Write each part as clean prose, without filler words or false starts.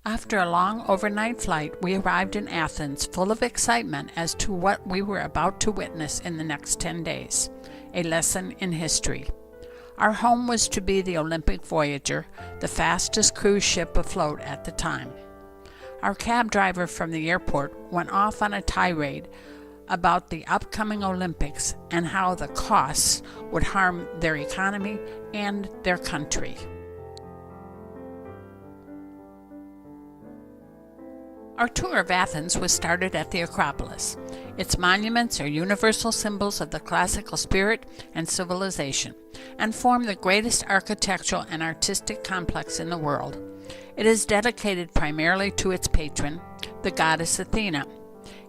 After a long overnight flight, we arrived in Athens full of excitement as to what we were about to witness in the next 10 days, a lesson in history. Our home was to be the Olympic Voyager, the fastest cruise ship afloat at the time. Our cab driver from the airport went off on a tirade about the upcoming Olympics and how the costs would harm their economy and their country. Our tour of Athens was started at the Acropolis. Its monuments are universal symbols of the classical spirit and civilization, and form the greatest architectural and artistic complex in the world. It is dedicated primarily to its patron, the goddess Athena.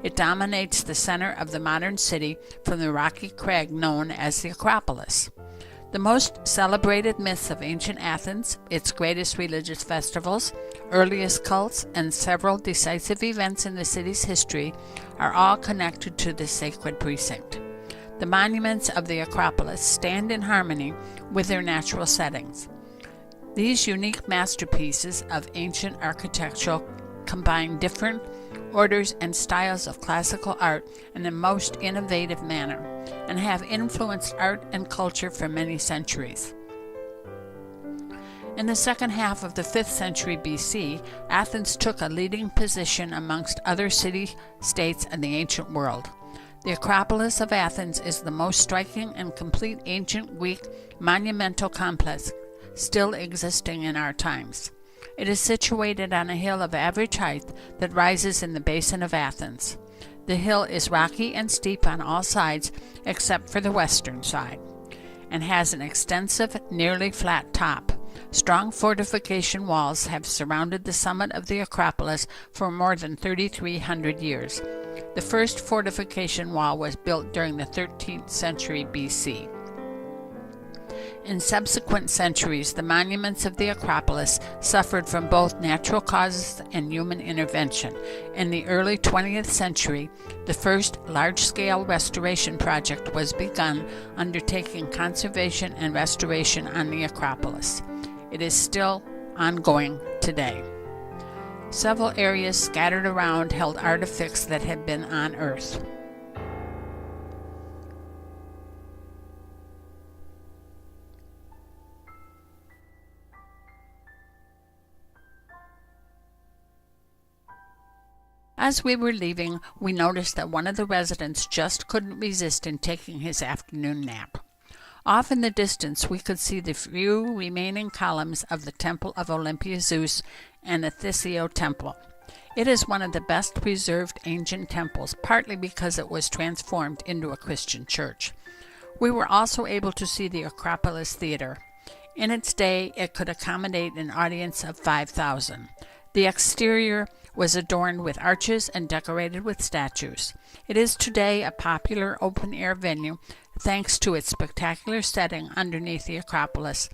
It dominates the center of the modern city from the rocky crag known as the Acropolis. The most celebrated myths of ancient Athens, its greatest religious festivals, earliest cults, and several decisive events in the city's history are all connected to this sacred precinct. The monuments of the Acropolis stand in harmony with their natural settings. These unique masterpieces of ancient architecture combine different orders and styles of classical art in the most innovative manner, and have influenced art and culture for many centuries. In the second half of the 5th century BC, Athens took a leading position amongst other city-states in the ancient world. The Acropolis of Athens is the most striking and complete ancient Greek monumental complex still existing in our times. It is situated on a hill of average height that rises in the basin of Athens. The hill is rocky and steep on all sides except for the western side, and has an extensive, nearly flat top. Strong fortification walls have surrounded the summit of the Acropolis for more than 3,300 years. The first fortification wall was built during the 13th century BC. In subsequent centuries, the monuments of the Acropolis suffered from both natural causes and human intervention. In the early 20th century, the first large-scale restoration project was begun, undertaking conservation and restoration on the Acropolis. It is still ongoing today. Several areas scattered around held artifacts that had been unearthed. As we were leaving, we noticed that one of the residents just couldn't resist in taking his afternoon nap. Off in the distance, we could see the few remaining columns of the Temple of Olympia Zeus and the Theseo Temple. It is one of the best preserved ancient temples, partly because it was transformed into a Christian church. We were also able to see the Acropolis Theater. In its day, it could accommodate an audience of 5,000. The exterior was adorned with arches and decorated with statues. It is today a popular open-air venue thanks to its spectacular setting underneath the Acropolis,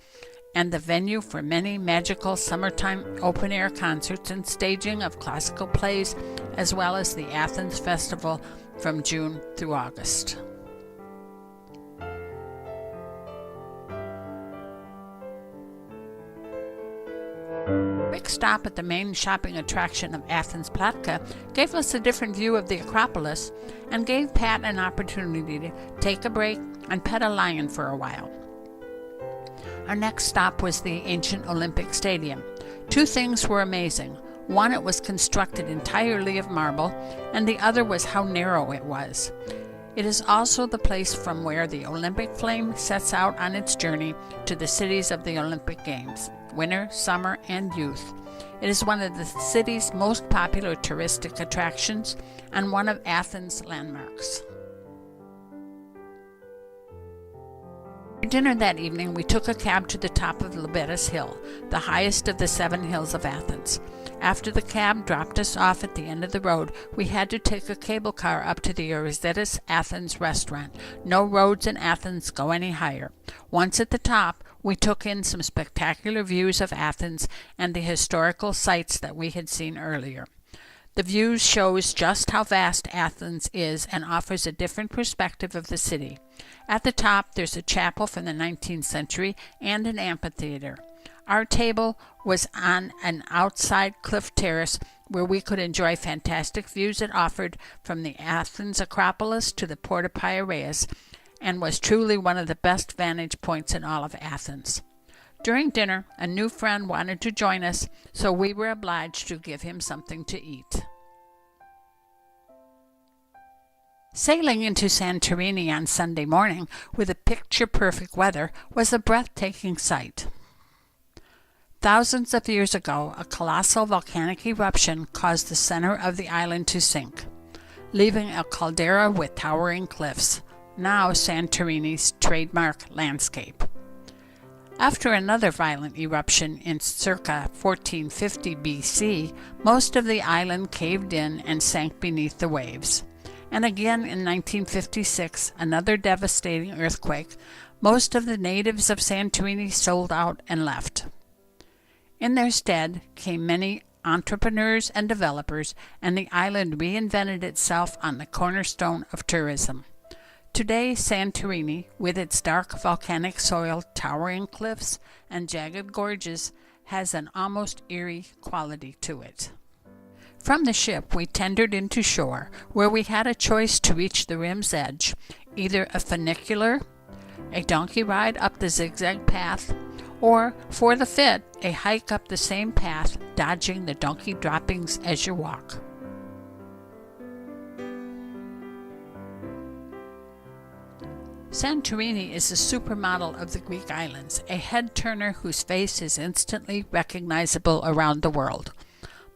and the venue for many magical summertime open-air concerts and staging of classical plays, as well as the Athens Festival from June through August. A quick stop at the main shopping attraction of Athens Platka gave us a different view of the Acropolis and gave Pat an opportunity to take a break and pet a lion for a while. Our next stop was the ancient Olympic Stadium. Two things were amazing. One, it was constructed entirely of marble, and the other was how narrow it was. It is also the place from where the Olympic flame sets out on its journey to the cities of the Olympic Games, winter, summer, and youth. It is one of the city's most popular touristic attractions and one of Athens' landmarks. For dinner that evening, we took a cab to the top of Lobetas Hill, the highest of the 7 hills of Athens. After the cab dropped us off at the end of the road, we had to take a cable car up to the Euryzetis Athens restaurant. No roads in Athens go any higher. Once at the top, we took in some spectacular views of Athens and the historical sites that we had seen earlier. The view shows just how vast Athens is and offers a different perspective of the city. At the top, there's a chapel from the 19th century and an amphitheater. Our table was on an outside cliff terrace where we could enjoy fantastic views it offered from the Athens Acropolis to the Porta Piraeus, and was truly one of the best vantage points in all of Athens. During dinner, a new friend wanted to join us, so we were obliged to give him something to eat. Sailing into Santorini on Sunday morning with a picture-perfect weather was a breathtaking sight. Thousands of years ago, a colossal volcanic eruption caused the center of the island to sink, leaving a caldera with towering cliffs, now Santorini's trademark landscape. After another violent eruption in circa 1450 BC, most of the island caved in and sank beneath the waves. And again in 1956, another devastating earthquake. Most of the natives of Santorini sold out and left. In their stead came many entrepreneurs and developers, and the island reinvented itself on the cornerstone of tourism. Today, Santorini, with its dark volcanic soil, towering cliffs, and jagged gorges, has an almost eerie quality to it. From the ship, we tendered into shore, where we had a choice to reach the rim's edge, either a funicular, a donkey ride up the zigzag path, or, for the fit, a hike up the same path, dodging the donkey droppings as you walk. Santorini is a supermodel of the Greek islands, a head-turner whose face is instantly recognizable around the world.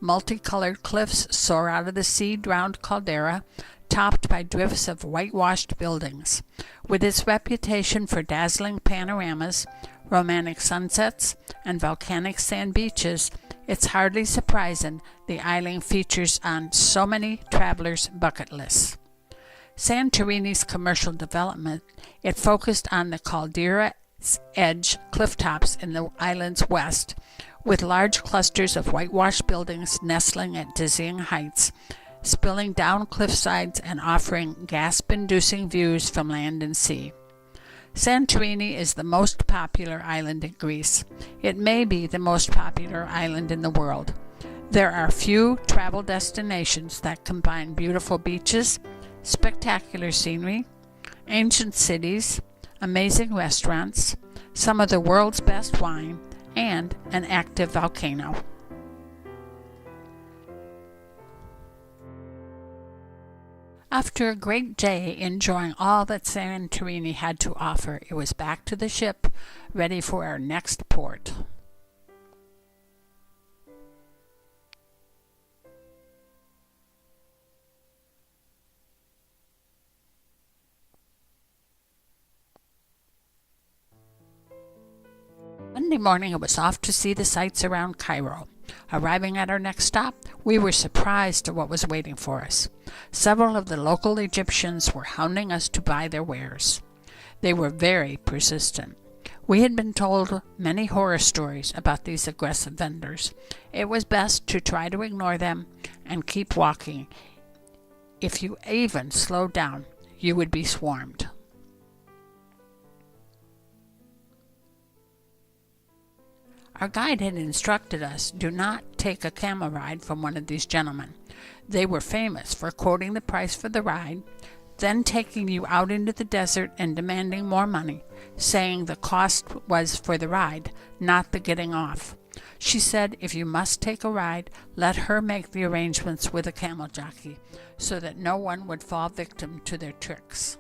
Multicolored cliffs soar out of the sea-drowned caldera, topped by drifts of whitewashed buildings. With its reputation for dazzling panoramas, romantic sunsets, and volcanic sand beaches, it's hardly surprising the island features on so many travelers' bucket lists. Santorini's commercial development, it focused on the caldera's edge clifftops in the island's west, with large clusters of whitewashed buildings nestling at dizzying heights, spilling down cliffsides and offering gasp-inducing views from land and sea. Santorini is the most popular island in Greece. It may be the most popular island in the world. There are few travel destinations that combine beautiful beaches, spectacular scenery, ancient cities, amazing restaurants, some of the world's best wine, and an active volcano. After a great day enjoying all that Santorini had to offer, it was back to the ship, ready for our next port. Monday morning, it was off to see the sights around Cairo. Arriving at our next stop, we were surprised at what was waiting for us. Several of the local Egyptians were hounding us to buy their wares. They were very persistent. We had been told many horror stories about these aggressive vendors. It was best to try to ignore them and keep walking. If you even slowed down, you would be swarmed. Our guide had instructed us, do not take a camel ride from one of these gentlemen. They were famous for quoting the price for the ride, then taking you out into the desert and demanding more money, saying the cost was for the ride, not the getting off. She said if you must take a ride, let her make the arrangements with a camel jockey, so that no one would fall victim to their tricks.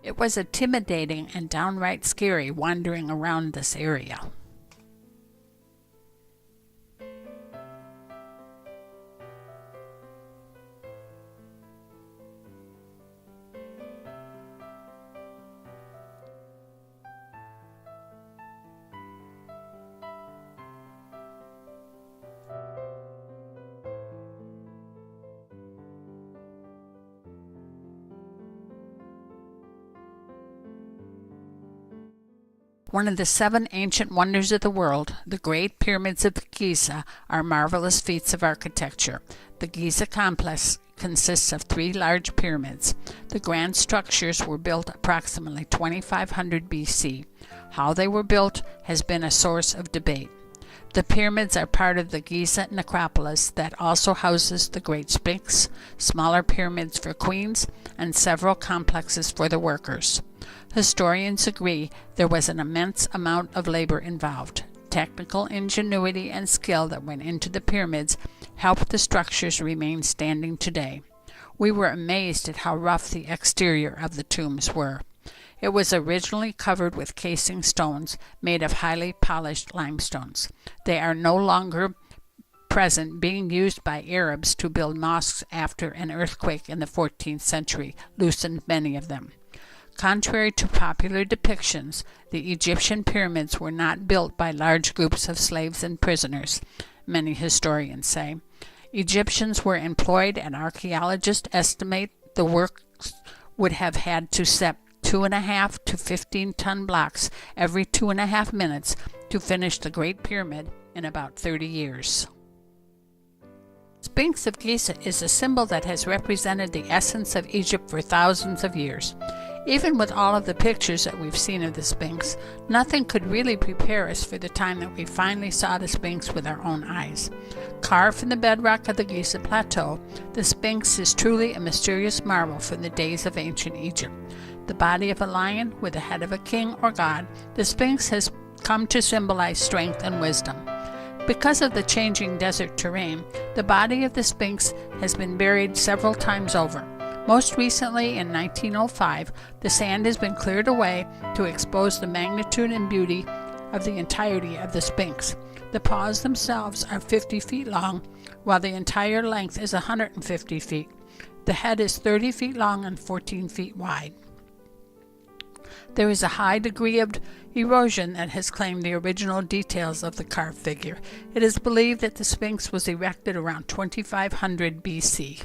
It was intimidating and downright scary wandering around this area. One of the 7 ancient wonders of the world, the Great Pyramids of Giza, are marvelous feats of architecture. The Giza complex consists of 3 large pyramids. The grand structures were built approximately 2500 BC. How they were built has been a source of debate. The pyramids are part of the Giza necropolis that also houses the Great Sphinx, smaller pyramids for queens, and several complexes for the workers. Historians agree there was an immense amount of labor involved. Technical ingenuity and skill that went into the pyramids helped the structures remain standing today. We were amazed at how rough the exterior of the tombs were. It was originally covered with casing stones made of highly polished limestones. They are no longer present, being used by Arabs to build mosques after an earthquake in the 14th century loosened many of them. Contrary to popular depictions, the Egyptian pyramids were not built by large groups of slaves and prisoners, many historians say. Egyptians were employed, and archaeologists estimate the works would have had to set 2.5 to 15-ton blocks every 2.5 minutes to finish the Great Pyramid in about 30 years. Sphinx of Giza is a symbol that has represented the essence of Egypt for thousands of years. Even with all of the pictures that we've seen of the Sphinx, nothing could really prepare us for the time that we finally saw the Sphinx with our own eyes. Carved in the bedrock of the Giza Plateau, the Sphinx is truly a mysterious marvel from the days of ancient Egypt. The body of a lion with the head of a king or god, the Sphinx has come to symbolize strength and wisdom. Because of the changing desert terrain, the body of the Sphinx has been buried several times over. Most recently, in 1905, the sand has been cleared away to expose the magnitude and beauty of the entirety of the Sphinx. The paws themselves are 50 feet long, while the entire length is 150 feet. The head is 30 feet long and 14 feet wide. There is a high degree of erosion that has claimed the original details of the carved figure. It is believed that the Sphinx was erected around 2500 BC.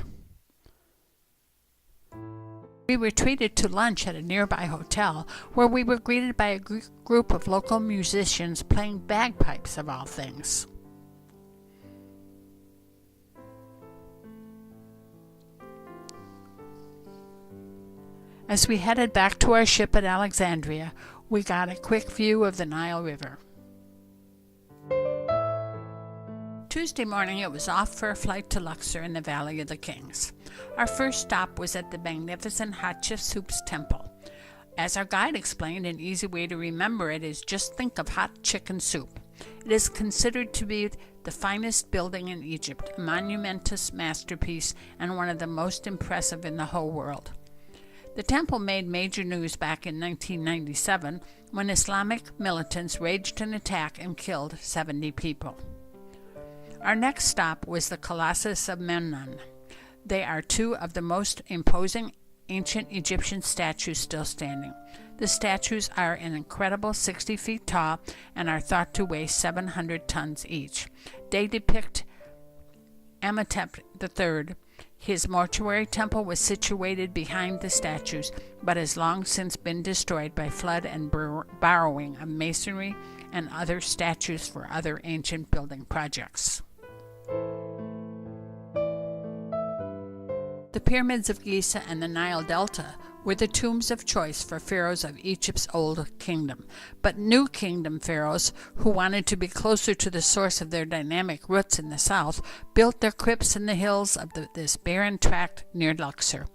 We were treated to lunch at a nearby hotel, where we were greeted by a group of local musicians playing bagpipes of all things. As we headed back to our ship at Alexandria, we got a quick view of the Nile River. Tuesday morning, it was off for a flight to Luxor in the Valley of the Kings. Our first stop was at the magnificent Hatshepsut's temple. As our guide explained, an easy way to remember it is just think of hot chicken soup. It is considered to be the finest building in Egypt, a monumentous masterpiece, and one of the most impressive in the whole world. The temple made major news back in 1997 when Islamic militants waged an attack and killed 70 people. Our next stop was the Colossus of Memnon. They are 2 of the most imposing ancient Egyptian statues still standing. The statues are an incredible 60 feet tall and are thought to weigh 700 tons each. They depict Amenhotep III. His mortuary temple was situated behind the statues, but has long since been destroyed by flood and borrowing of masonry and other statues for other ancient building projects. The pyramids of Giza and the Nile Delta were the tombs of choice for pharaohs of Egypt's old kingdom. But new kingdom pharaohs, who wanted to be closer to the source of their dynamic roots in the south, built their crypts in the hills of this barren tract near Luxor.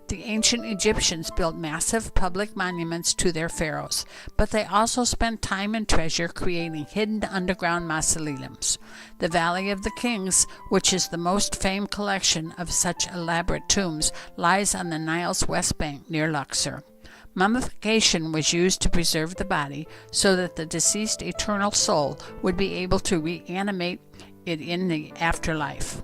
The ancient Egyptians built massive public monuments to their pharaohs, but they also spent time and treasure creating hidden underground mausoleums. The Valley of the Kings, which is the most famed collection of such elaborate tombs, lies on the Nile's west bank near Luxor. Mummification was used to preserve the body so that the deceased eternal soul would be able to reanimate it in the afterlife.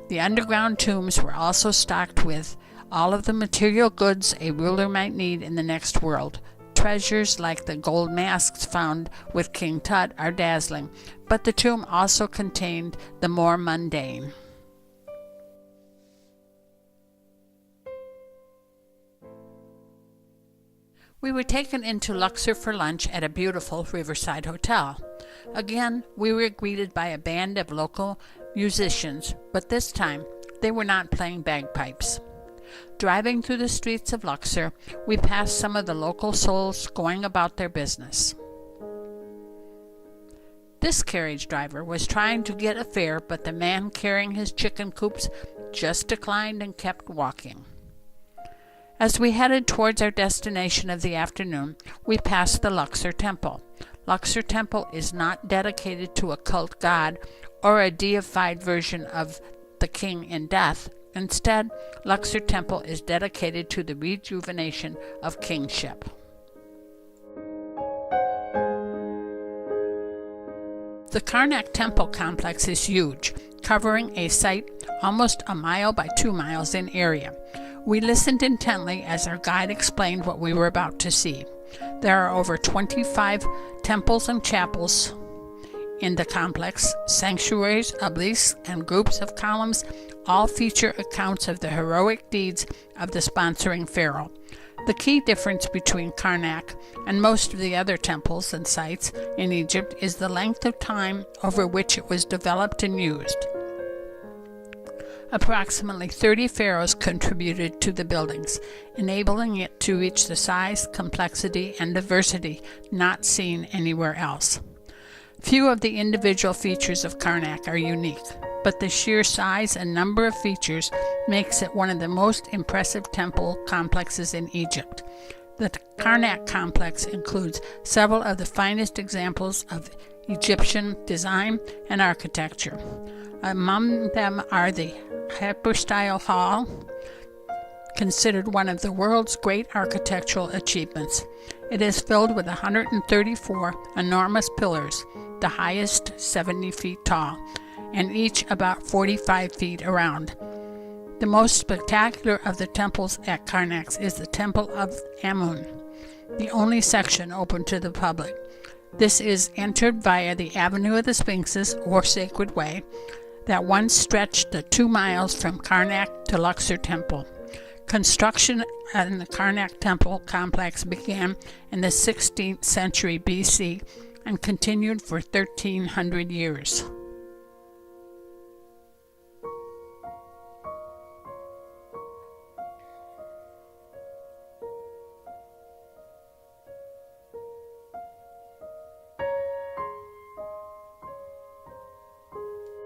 The underground tombs were also stocked with all of the material goods a ruler might need in the next world. Treasures like the gold masks found with King Tut are dazzling, but the tomb also contained the more mundane. We were taken into Luxor for lunch at a beautiful riverside hotel. Again, we were greeted by a band of local musicians, but this time They were not playing bagpipes. Driving through the streets of Luxor, we passed some of the local souls going about their business. This carriage driver was trying to get a fare, but the man carrying his chicken coops just declined and kept walking. As we headed towards our destination of the afternoon, we passed the Luxor Temple. Luxor Temple is not dedicated to a cult god or a deified version of the king in death. Instead, Luxor Temple is dedicated to the rejuvenation of kingship. The Karnak Temple complex is huge, covering a site almost a mile by 2 miles in area. We listened intently as our guide explained what we were about to see. There are over 25 temples and chapels in the complex. Sanctuaries, obelisks, and groups of columns all feature accounts of the heroic deeds of the sponsoring pharaoh. The key difference between Karnak and most of the other temples and sites in Egypt is the length of time over which it was developed and used. Approximately 30 pharaohs contributed to the buildings, enabling it to reach the size, complexity, and diversity not seen anywhere else. Few of the individual features of Karnak are unique, but the sheer size and number of features makes it one of the most impressive temple complexes in Egypt. The Karnak complex includes several of the finest examples of Egyptian design and architecture. Among them are the Hypostyle Hall, considered one of the world's great architectural achievements. It is filled with 134 enormous pillars, the highest 70 feet tall, and each about 45 feet around. The most spectacular of the temples at Karnak is the Temple of Amun, the only section open to the public. This is entered via the Avenue of the Sphinxes, or Sacred Way, that once stretched the 2 miles from Karnak to Luxor Temple. Construction in the Karnak Temple complex began in the 16th century BC and continued for 1,300 years.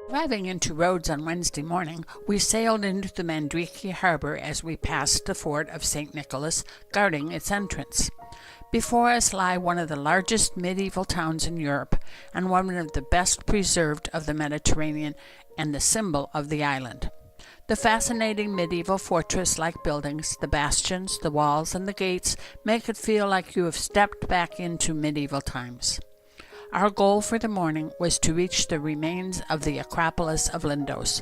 Arriving into Rhodes on Wednesday morning, we sailed into the Mandriki harbor as we passed the fort of St. Nicholas, guarding its entrance. Before us lie one of the largest medieval towns in Europe and one of the best preserved of the Mediterranean and the symbol of the island. The fascinating medieval fortress-like buildings, the bastions, the walls, and the gates make it feel like you have stepped back into medieval times. Our goal for the morning was to reach the remains of the Acropolis of Lindos,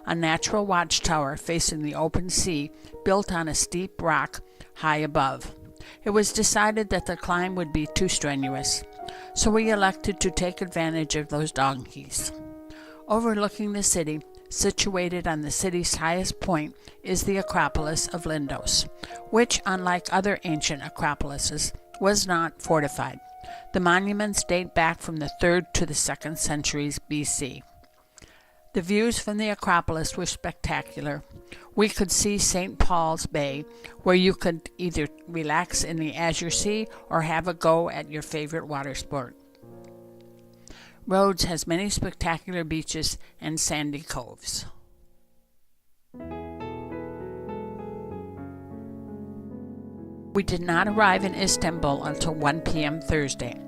a natural watchtower facing the open sea built on a steep rock high above. It was decided that the climb would be too strenuous, so we elected to take advantage of those donkeys. Overlooking the city, situated on the city's highest point, is the Acropolis of Lindos, which, unlike other ancient acropolises, was not fortified. The monuments date back from the 3rd to the 2nd centuries BC. The views from the Acropolis were spectacular. We could see St. Paul's Bay, where you could either relax in the azure sea or have a go at your favorite water sport. Rhodes has many spectacular beaches and sandy coves. We did not arrive in Istanbul until 1 p.m. Thursday.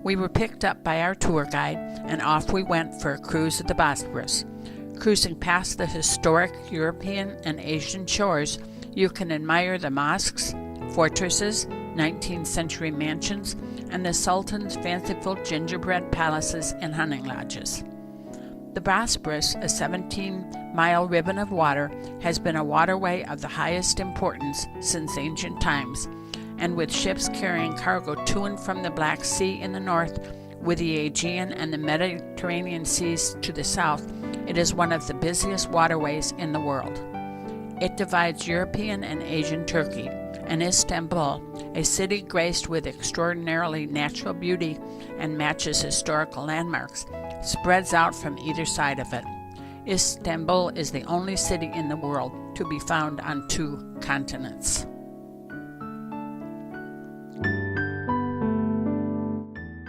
We were picked up by our tour guide, and off we went for a cruise of the Bosporus. Cruising past the historic European and Asian shores, you can admire the mosques, fortresses, 19th century mansions, and the Sultan's fanciful gingerbread palaces and hunting lodges. The Bosporus, a 17-mile ribbon of water, has been a waterway of the highest importance since ancient times, and with ships carrying cargo to and from the Black Sea in the north, with the Aegean and the Mediterranean seas to the south, it is one of the busiest waterways in the world. It divides European and Asian Turkey, and Istanbul, a city graced with extraordinarily natural beauty and matches historical landmarks, spreads out from either side of it. Istanbul is the only city in the world to be found on 2 continents.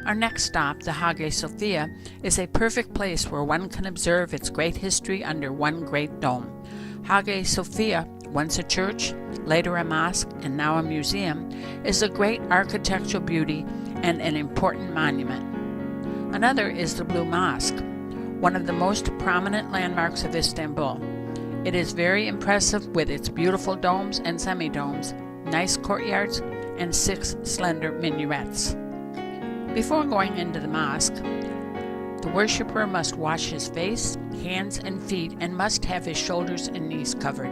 Our next stop, the Hagia Sophia, is a perfect place where one can observe its great history under one great dome. Hagia Sophia, once a church, later a mosque, and now a museum, is a great architectural beauty and an important monument. Another is the Blue Mosque, one of the most prominent landmarks of Istanbul. It is very impressive with its beautiful domes and semi-domes, nice courtyards, and 6 slender minarets. Before going into the mosque, the worshipper must wash his face, hands, and feet and must have his shoulders and knees covered.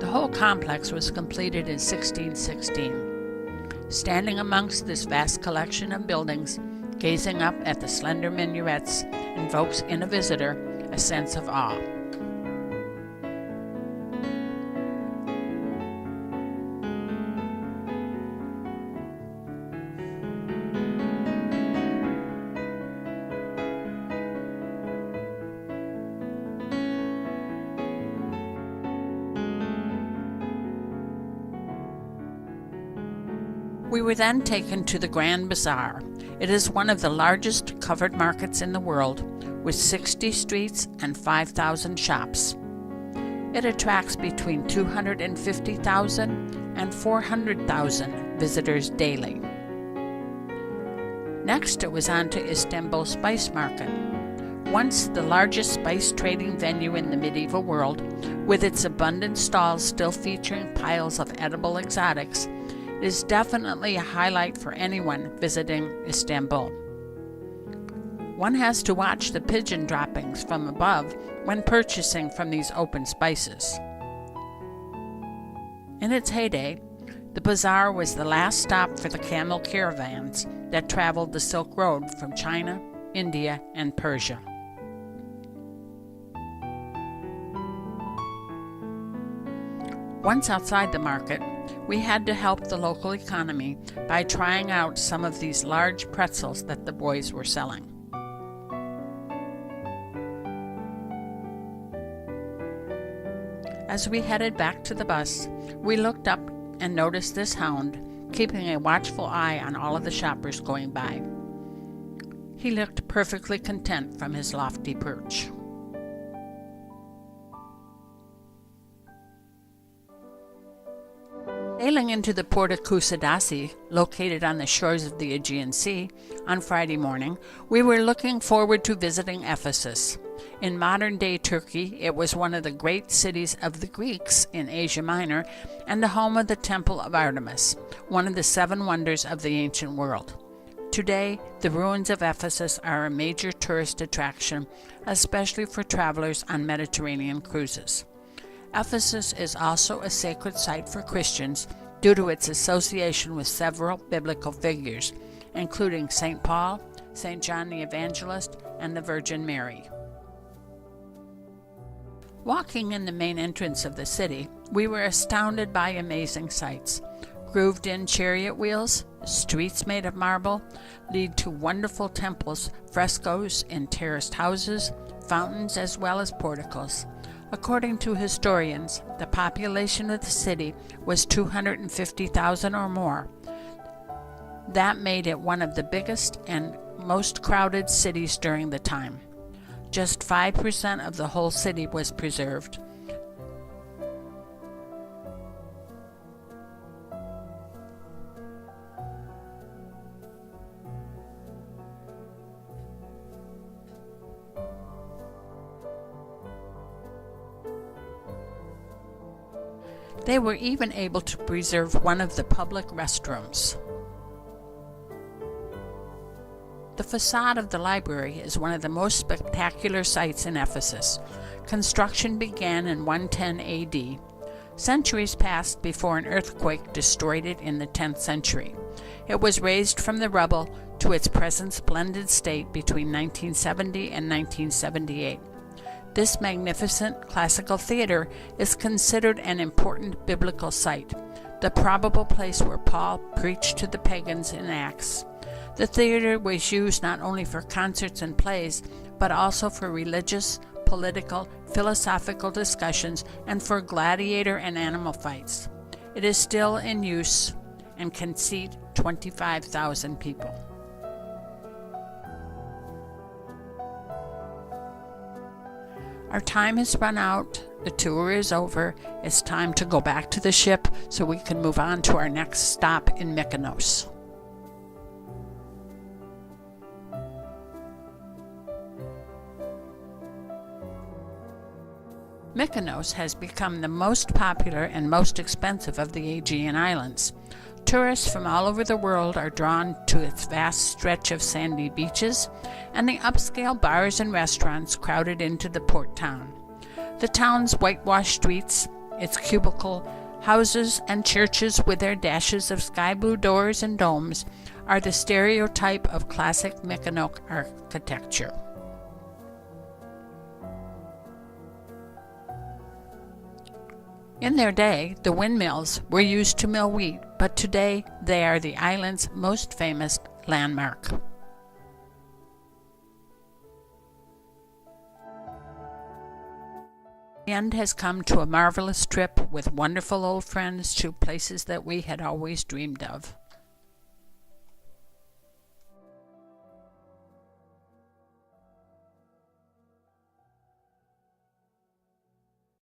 The whole complex was completed in 1616. Standing amongst this vast collection of buildings, gazing up at the slender minarets invokes in a visitor a sense of awe. We were then taken to the Grand Bazaar. It is one of the largest covered markets in the world, with 60 streets and 5,000 shops. It attracts between 250,000 and 400,000 visitors daily. Next, it was on to Istanbul Spice Market, once the largest spice trading venue in the medieval world, with its abundant stalls still featuring piles of edible exotics. It is definitely a highlight for anyone visiting Istanbul. One has to watch the pigeon droppings from above when purchasing from these open spices. In its heyday, the bazaar was the last stop for the camel caravans that traveled the Silk Road from China, India, and Persia. Once outside the market, we had to help the local economy by trying out some of these large pretzels that the boys were selling. As we headed back to the bus, we looked up and noticed this hound keeping a watchful eye on all of the shoppers going by. He looked perfectly content from his lofty perch. Sailing into the port of Kusadasi, located on the shores of the Aegean Sea, on Friday morning, we were looking forward to visiting Ephesus. In modern-day Turkey, it was one of the great cities of the Greeks in Asia Minor and the home of the Temple of Artemis, one of the 7 wonders of the ancient world. Today, the ruins of Ephesus are a major tourist attraction, especially for travelers on Mediterranean cruises. Ephesus is also a sacred site for Christians due to its association with several biblical figures, including St. Paul, St. John the Evangelist, and the Virgin Mary. Walking in the main entrance of the city, we were astounded by amazing sights. Grooved-in chariot wheels, streets made of marble, lead to wonderful temples, frescoes in terraced houses, fountains, as well as porticos. According to historians, the population of the city was 250,000 or more. That made it one of the biggest and most crowded cities during the time. Just 5% of the whole city was preserved. They were even able to preserve one of the public restrooms. The facade of the library is one of the most spectacular sights in Ephesus. Construction began in 110 AD. Centuries passed before an earthquake destroyed it in the 10th century. It was raised from the rubble to its present splendid state between 1970 and 1978. This magnificent classical theater is considered an important biblical site, the probable place where Paul preached to the pagans in Acts. The theater was used not only for concerts and plays, but also for religious, political, philosophical discussions, and for gladiator and animal fights. It is still in use and can seat 25,000 people. Our time has run out. The tour is over. It's time to go back to the ship so we can move on to our next stop in Mykonos. Mykonos has become the most popular and most expensive of the Aegean Islands. Tourists from all over the world are drawn to its vast stretch of sandy beaches and the upscale bars and restaurants crowded into the port town. The town's whitewashed streets, its cubicle houses and churches with their dashes of sky blue doors and domes are the stereotype of classic Mykonaic architecture. In their day, the windmills were used to mill wheat, but today they are the island's most famous landmark. The end has come to a marvelous trip with wonderful old friends to places that we had always dreamed of.